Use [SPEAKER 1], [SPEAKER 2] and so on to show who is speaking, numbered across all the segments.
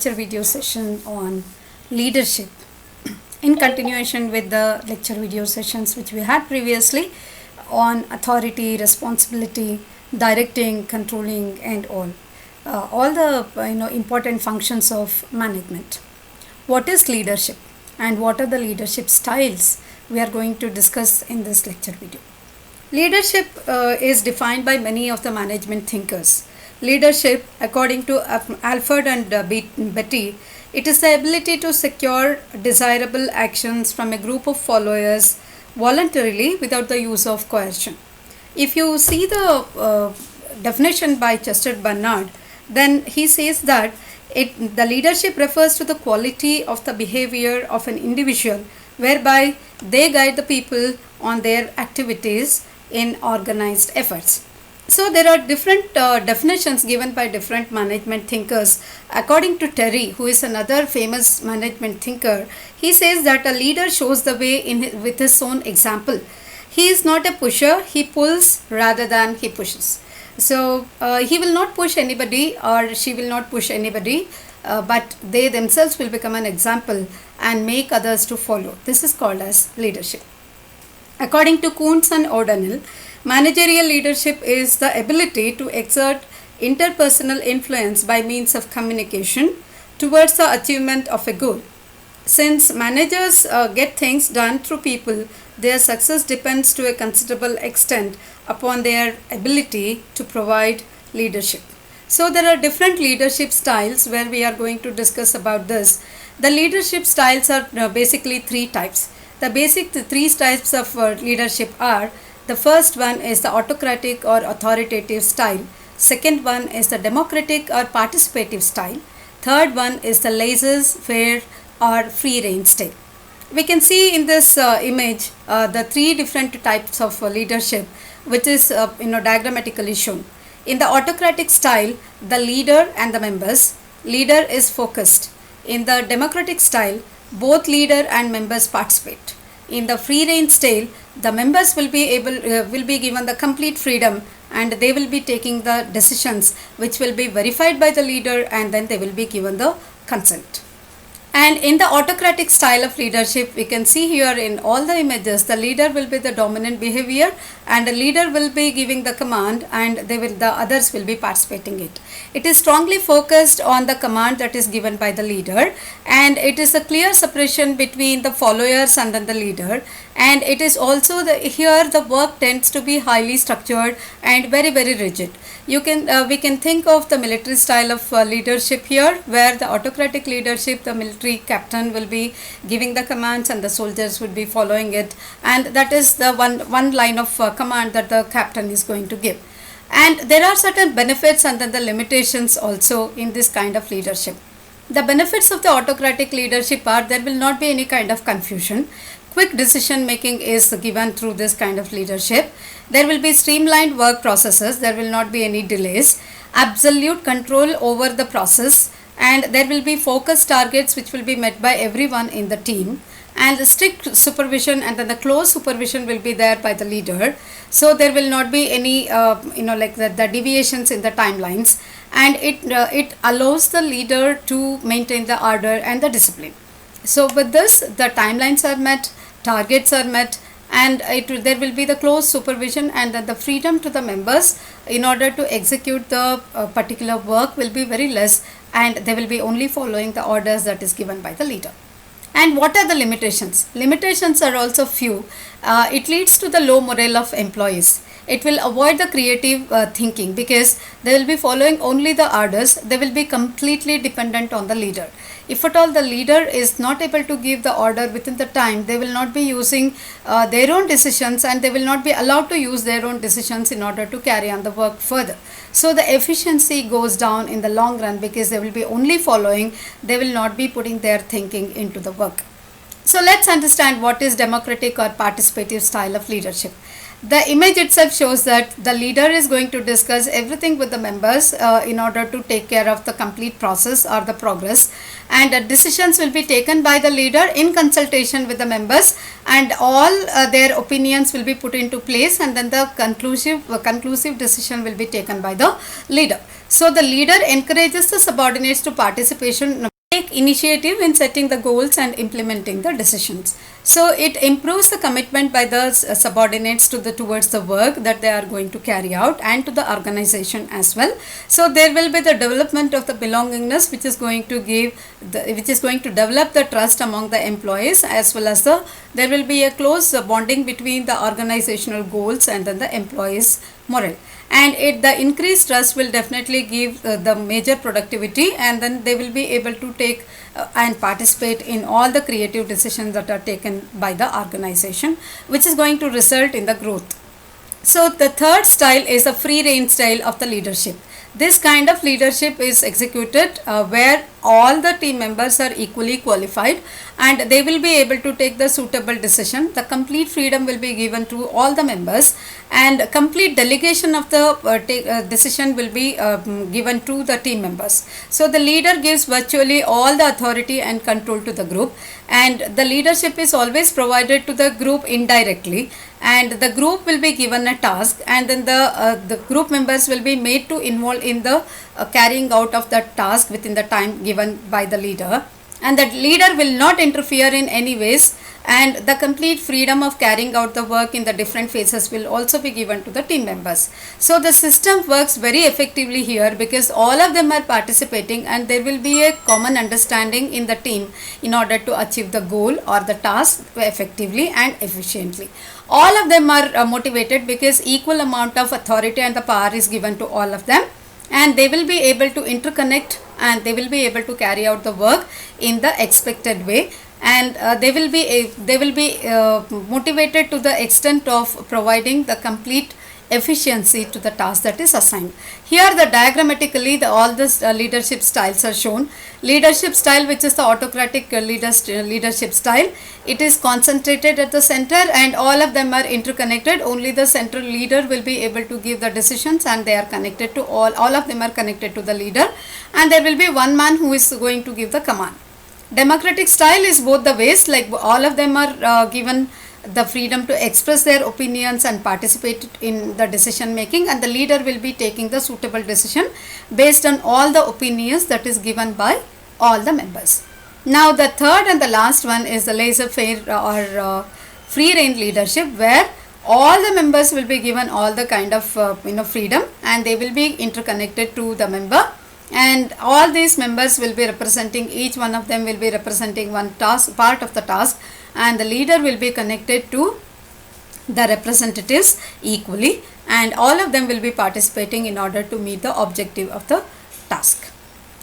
[SPEAKER 1] lecture video session on leadership in continuation with the lecture video sessions which we had previously on authority, responsibility, directing, controlling and all the important functions of management. What is leadership and what are the leadership styles we are going to discuss in this lecture video. Leadership is defined by many of the management thinkers. Leadership, according to Alford and Betty, it is the ability to secure desirable actions from a group of followers voluntarily without the use of coercion. If you see the definition by Chester Bernard, then he says that the leadership refers to the quality of the behavior of an individual whereby they guide the people on their activities in organized efforts. So there are different definitions given by different management thinkers. According to Terry, who is another famous management thinker, he says that a leader shows the way with his own example. He is not a pusher, he pulls rather than he pushes. So he will not push anybody or she will not push anybody, but they themselves will become an example and make others to follow. This is called as leadership. According to Kuntz and O'Donnell, managerial leadership is the ability to exert interpersonal influence by means of communication towards the achievement of a goal. Since managers get things done through people, their success depends to a considerable extent upon their ability to provide leadership. So there are different leadership styles where we are going to discuss about this. The leadership styles are basically three types. The basic three types of leadership are: the first one is the autocratic or authoritative style. Second one is the democratic or participative style. Third one is the laissez-faire or free rein style. We can see in this image the three different types of leadership, which is diagrammatically shown. In the autocratic style, the leader and the members. Leader is focused. In the democratic style, both leader and members participate. In the free rein style, the members will be given the complete freedom and they will be taking the decisions which will be verified by the leader and then they will be given the consent. And in the autocratic style of leadership, we can see here in all the images, the leader will be the dominant behavior and the leader will be giving the command and the others will be participating it. It is strongly focused on the command that is given by the leader, and it is a clear separation between the followers and then the leader, and it is also here the work tends to be highly structured and very rigid. We can think of the military style of leadership here, where the autocratic leadership, the military captain will be giving the commands and the soldiers will be following it, and that is the one line of command that the captain is going to give. And there are certain benefits and then the limitations also in this kind of leadership. The benefits of the autocratic leadership are there will not be any kind of confusion. Quick decision making is given through this kind of leadership. There will be streamlined work processes. There will not be any delays. Absolute control over the process, and there will be focused targets which will be met by everyone in the team, and strict supervision and then the close supervision will be there by the leader. So there will not be any the deviations in the timelines, and it allows the leader to maintain the order and the discipline. So with this, the timelines are met, targets are met, and there will be the close supervision and the freedom to the members in order to execute the particular work will be very less, and they will be only following the orders that is given by the leader. And what are the limitations? Limitations are also few. It leads to the low morale of employees. It will avoid the creative thinking because they will be following only the orders. They will be completely dependent on the leader. If at all the leader is not able to give the order within the time, they will not be using their own decisions, and they will not be allowed to use their own decisions in order to carry on the work further. So the efficiency goes down in the long run because they will be only following, they will not be putting their thinking into the work. So let's understand what is democratic or participative style of leadership. The image itself shows that the leader is going to discuss everything with the members in order to take care of the complete process or the progress, and decisions will be taken by the leader in consultation with the members, and all their opinions will be put into place, and then the conclusive decision will be taken by the leader. So the leader encourages the subordinates to participation take initiative in setting the goals and implementing the decisions. So it improves the commitment by the subordinates to the towards the work that they are going to carry out and to the organization as well. So there will be the development of the belongingness, which is going to develop the trust among the employees, as well as there will be a close bonding between the organizational goals and then the employees' morale. And the increased trust will definitely give the major productivity, and then they will be able to take and participate in all the creative decisions that are taken by the organization, which is going to result in the growth. So the third style is a free rein style of the leadership. This kind of leadership is executed where all the team members are equally qualified and they will be able to take the suitable decision. The complete freedom will be given to all the members, and complete delegation of the decision will be given to the team members. So the leader gives virtually all the authority and control to the group, and the leadership is always provided to the group indirectly, and the group will be given a task, and then the group members will be made to involve in the carrying out of that task within the time given by the leader, and that leader will not interfere in any ways, and the complete freedom of carrying out the work in the different phases will also be given to the team members. So the system works very effectively here because all of them are participating and there will be a common understanding in the team in order to achieve the goal or the task effectively and efficiently. All of them are motivated because equal amount of authority and the power is given to all of them, and they will be able to interconnect and they will be able to carry out the work in the expected way, and they will be motivated to the extent of providing the complete efficiency to the task that is assigned. Here the diagrammatically all the leadership styles are shown. Leadership style, which is the autocratic leadership style, it is concentrated at the center and all of them are interconnected. Only the central leader will be able to give the decisions and they are connected to all of them are connected to the leader, and there will be one man who is going to give the command. Democratic style is both the ways, like all of them are given the freedom to express their opinions and participate in the decision making, and the leader will be taking the suitable decision based on all the opinions that is given by all the members. Now the third and the last one is the laissez-faire or free rein leadership, where all the members will be given all the kind of freedom and they will be interconnected to the member, and all these members will be representing, each one of them will be representing one part of the task, and the leader will be connected to the representatives equally, and all of them will be participating in order to meet the objective of the task.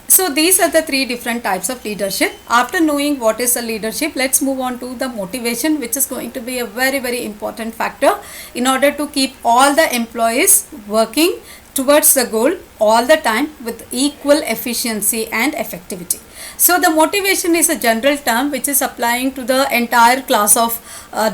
[SPEAKER 1] So these are the three different types of leadership. After knowing what is the leadership, let's move on to the motivation, which is going to be a very, very important factor in order to keep all the employees working towards the goal all the time with equal efficiency and effectivity. So the motivation is a general term which is applying to the entire class of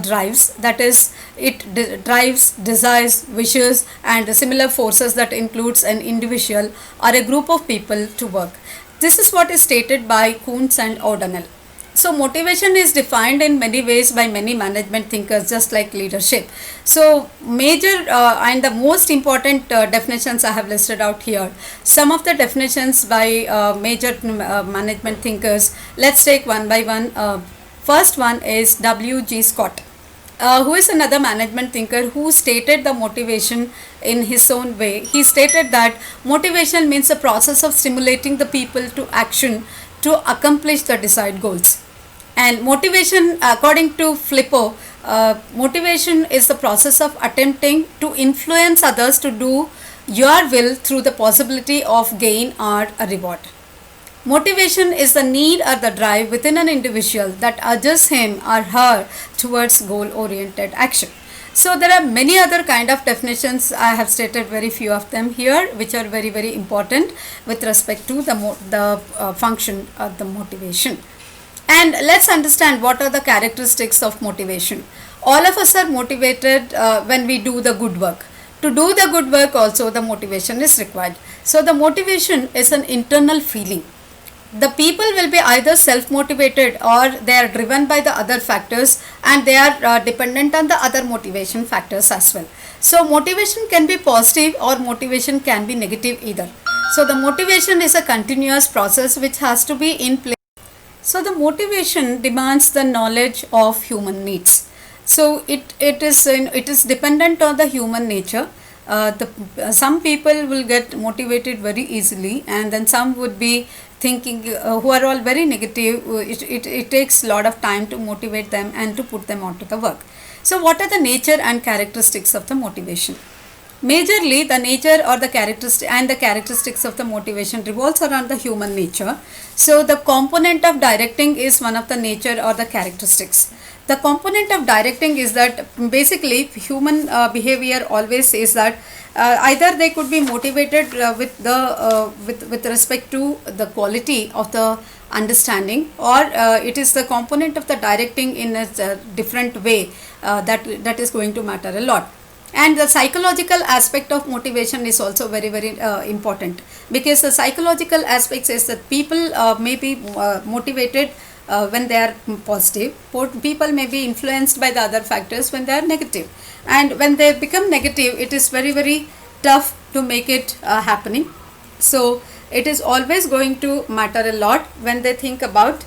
[SPEAKER 1] drives, that is it drives, desires, wishes and similar forces that includes an individual or a group of people to work. This is what is stated by Kuntz and O'Donnell. So motivation is defined in many ways by many management thinkers, just like leadership. So major and the most important definitions I have listed out here. Some of the definitions by major management thinkers. Let's take one by one. First one is W.G. Scott, who is another management thinker who stated the motivation in his own way. He stated that motivation means the process of stimulating the people to action to accomplish the desired goals. And motivation, according to Flippo, motivation is the process of attempting to influence others to do your will through the possibility of gain or a reward. Motivation is the need or the drive within an individual that urges him or her towards goal-oriented action. So there are many other kind of definitions. I have stated very few of them here, which are very, very important with respect to the function of the motivation. And let's understand what are the characteristics of motivation. All of us are motivated when we do the good work. To do the good work also the motivation is required. So the motivation is an internal feeling. The people will be either self-motivated or they are driven by the other factors, and they are dependent on the other motivation factors as well. So motivation can be positive or motivation can be negative either. So the motivation is a continuous process which has to be in place So the motivation demands the knowledge of human needs. So it is dependent on the human nature. Some people will get motivated very easily, and then some would be thinking who are all very negative. It takes a lot of time to motivate them and to put them onto the work. So what are the nature and characteristics of the motivation? Majorly, the nature or the characteristics of the motivation revolves around the human nature. So the component of directing is one of the nature or the characteristics. The component of directing is that basically human behavior always is that either they could be motivated with respect to the quality of the understanding, or it is the component of the directing in a different way that is going to matter a lot. And the psychological aspect of motivation is also very important, because the psychological aspects is that people may be motivated when they are positive. People may be influenced by the other factors when they are negative, and when they become negative, it is very tough to make it happening. So it is always going to matter a lot when they think about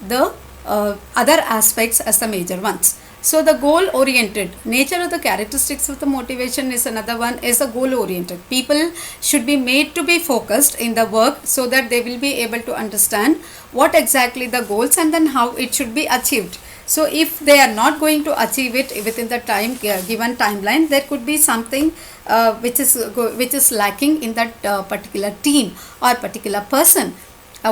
[SPEAKER 1] the other aspects as the major ones. So the goal oriented nature of the characteristics of the motivation is another one, is the goal oriented. People should be made to be focused in the work so that they will be able to understand what exactly the goals and then how it should be achieved. So if they are not going to achieve it within the given timeline, there could be something which is lacking in that particular team or particular person,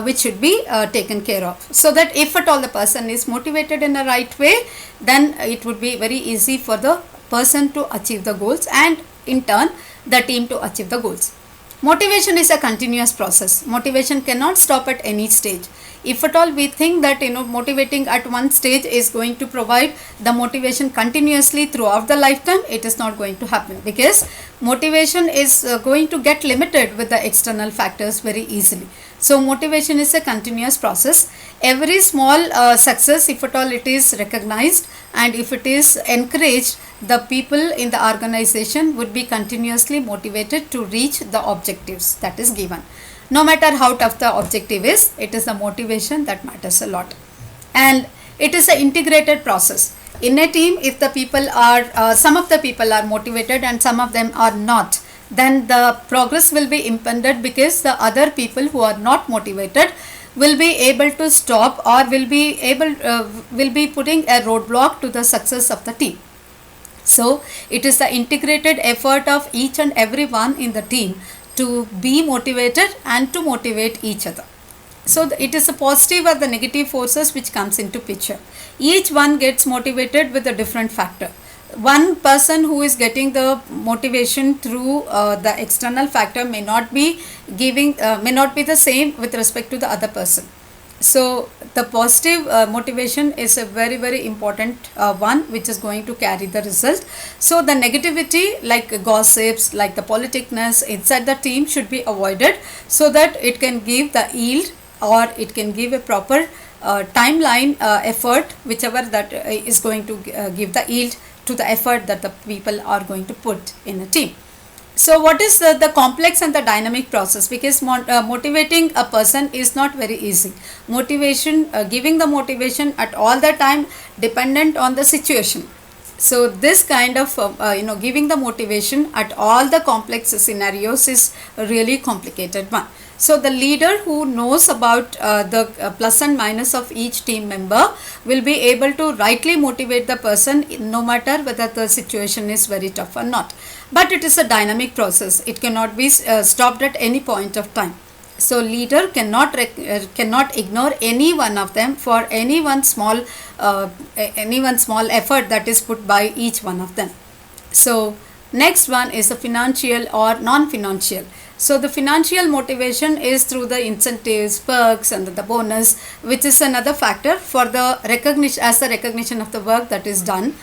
[SPEAKER 1] which should be taken care of, so that if at all the person is motivated in the right way, then it would be very easy for the person to achieve the goals, and in turn the team to achieve the goals. Motivation is a continuous process. Motivation cannot stop at any stage. If at all we think that motivating at one stage is going to provide the motivation continuously throughout the lifetime, it is not going to happen, because motivation is going to get limited with the external factors very easily. So motivation is a continuous process. Every small success, if at all it is recognized and if it is encouraged, the people in the organization would be continuously motivated to reach the objectives that is given. No matter how tough the objective is, it is the motivation that matters a lot. And it is an integrated process. In a team, if the people are, some of the people are motivated and some of them are not, then the progress will be impeded, because the other people who are not motivated will be able to stop or will be putting a roadblock to the success of the team. So it is the integrated effort of each and every one in the team to be motivated and to motivate each other. So it is a positive or the negative forces which comes into picture. Each one gets motivated with a different factor. One person who is getting the motivation through the external factor may not be the same with respect to the other person. So the positive motivation is a very important one, which is going to carry the result. So the negativity, like gossips, like the politicness inside the team, should be avoided, so that it can give the yield, or it can give a proper timeline effort, whichever that is going to give the yield to the effort that the people are going to put in a team. So what is the complex and the dynamic process? Because motivating a person is not very easy. Motivation, giving the motivation at all the time, dependent on the situation. So this kind of giving the motivation at all the complex scenarios is a really complicated one. So the leader who knows about the plus and minus of each team member will be able to rightly motivate the person, no matter whether the situation is very tough or not. But it is a dynamic process. It cannot be stopped at any point of time. So leader cannot ignore any one of them for any one small effort that is put by each one of them. So next one is the financial or non-financial. So the financial motivation is through the incentives, perks and the bonus, which is another factor for the recognition of the work that is done.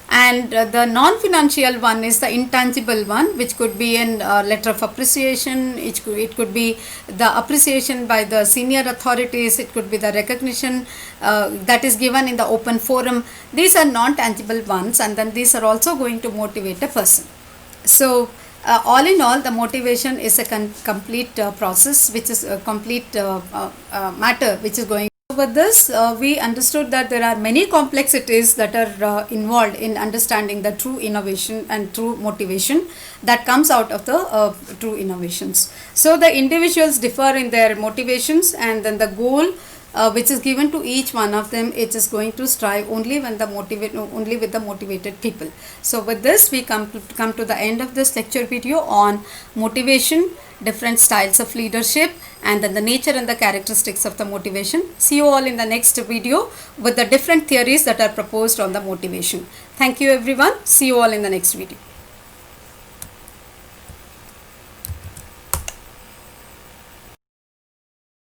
[SPEAKER 1] And the non-financial one is the intangible one, which could be a letter of appreciation, it could be the appreciation by the senior authorities, it could be the recognition that is given in the open forum. These are non-tangible ones, and then these are also going to motivate a person. So all in all, the motivation is a complete process, which is a complete matter which is going With this, we understood that there are many complexities that are involved in understanding the true innovation and true motivation that comes out of the true innovations. So the individuals differ in their motivations, and then the goal which is given to each one of them, it is going to strive only when the only with the motivated people. So with this, we come to the end of this lecture video on motivation, different styles of leadership, and then the nature and the characteristics of the motivation. See you all in the next video with the different theories that are proposed on the motivation. Thank you everyone. See you all in the next video.